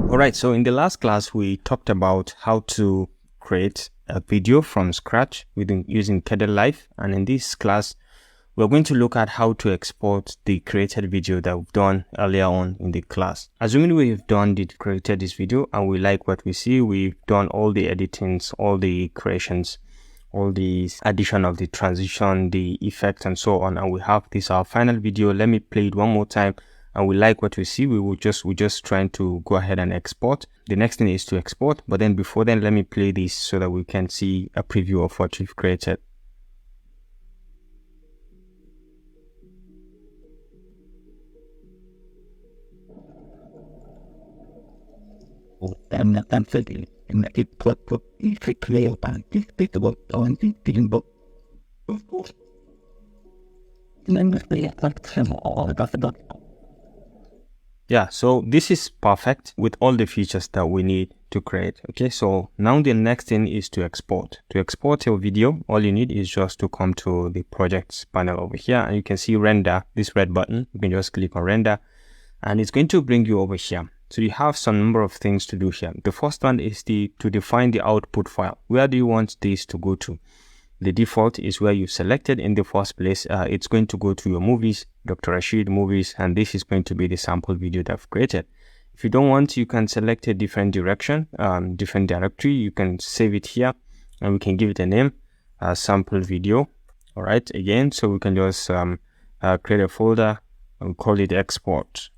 Alright, so in the last class, we talked about how to create a video from scratch using Kdenlive. And in this class, we're going to look at how to export the created video that we've done earlier on in the class. Assuming we've created this video and we like what we see, we've done all the editings, all the creations, all the addition of the transition, the effect, and so on. And we have this our final video. Let me play it one more time. And we like what we see, we're just trying to go ahead and export. The next thing is to export, but then before then, let me play this so that we can see a preview of what we've created. Yeah, so this is perfect with all the features that we need to create. Okay, so now the next thing is to export. To export your video, all you need is just to come to the projects panel over here, and you can see render, this red button. You can just click on render, and it's going to bring you over here. So you have some number of things to do here. The first one is to define the output file. Where do you want this to go to? The default is where you selected in the first place. It's going to go to your movies, Dr. Rashid movies, and this is going to be the sample video that I've created. If you don't want, you can select a different direction, different directory. You can save it here, and we can give it a name, sample video. All right, again, so we can just create a folder and call it export.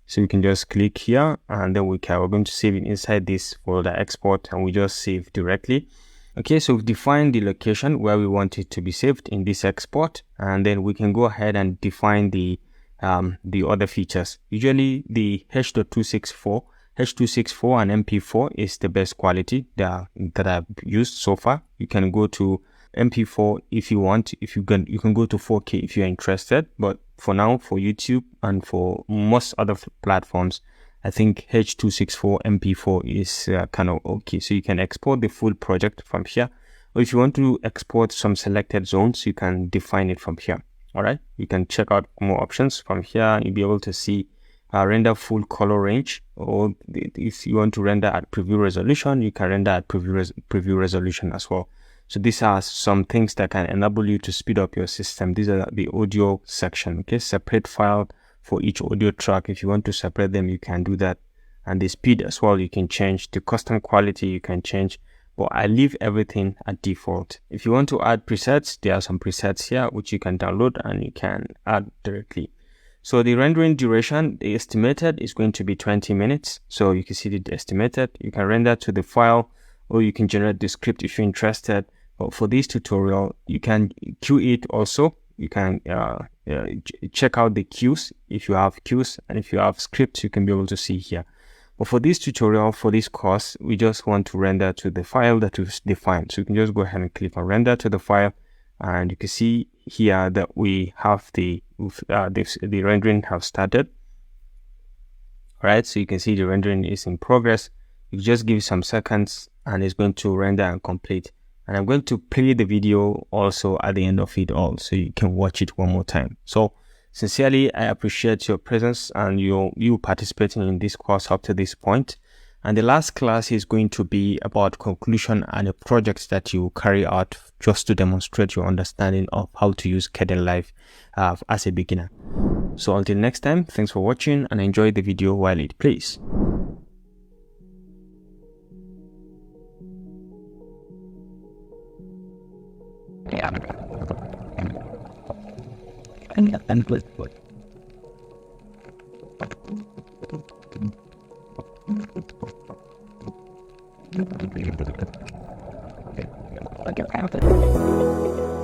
So you can just click here, and then we're going to save it inside this folder export, and we just save directly. Okay, so we've defined the location where we want it to be saved in this export, and then we can go ahead and define the other features. Usually the H.264 and MP4 is the best quality that I've used so far. You can go to MP4 if you want. You can go to 4K if you're interested, but for now, for YouTube and for most other platforms, I think H.264 MP4 is kind of okay. So you can export the full project from here, or if you want to export some selected zones, you can define it from here. All right, you can check out more options from here. You'll be able to see render full color range, or if you want to render at preview resolution, you can render at preview resolution as well. So these are some things that can enable you to speed up your system. These are the audio section. Okay, separate file for each audio track. If you want to separate them, you can do that. And the speed as well, you can change. The custom quality you can change, but I leave everything at default. If you want to add presets, there are some presets here which you can download and you can add directly. So the rendering duration, the estimated is going to be 20 minutes. So you can see the estimated. You can render to the file, or you can generate the script if you're interested. But for this tutorial, you can queue it also. You can check out the queues if you have queues, and if you have scripts, you can be able to see here. But for this tutorial, for this course, we just want to render to the file that we've defined. So you can just go ahead and click on render to the file, and you can see here that we have the rendering have started. All right, so you can see the rendering is in progress. You just give it some seconds, and it's going to render and complete. And I'm going to play the video also at the end of it all, so you can watch it one more time. So sincerely, I appreciate your presence and you participating in this course up to this point. And the last class is going to be about conclusion and a project that you carry out just to demonstrate your understanding of how to use Kdenlive as a beginner. So until next time, thanks for watching and enjoy the video while it plays. And good. Okay.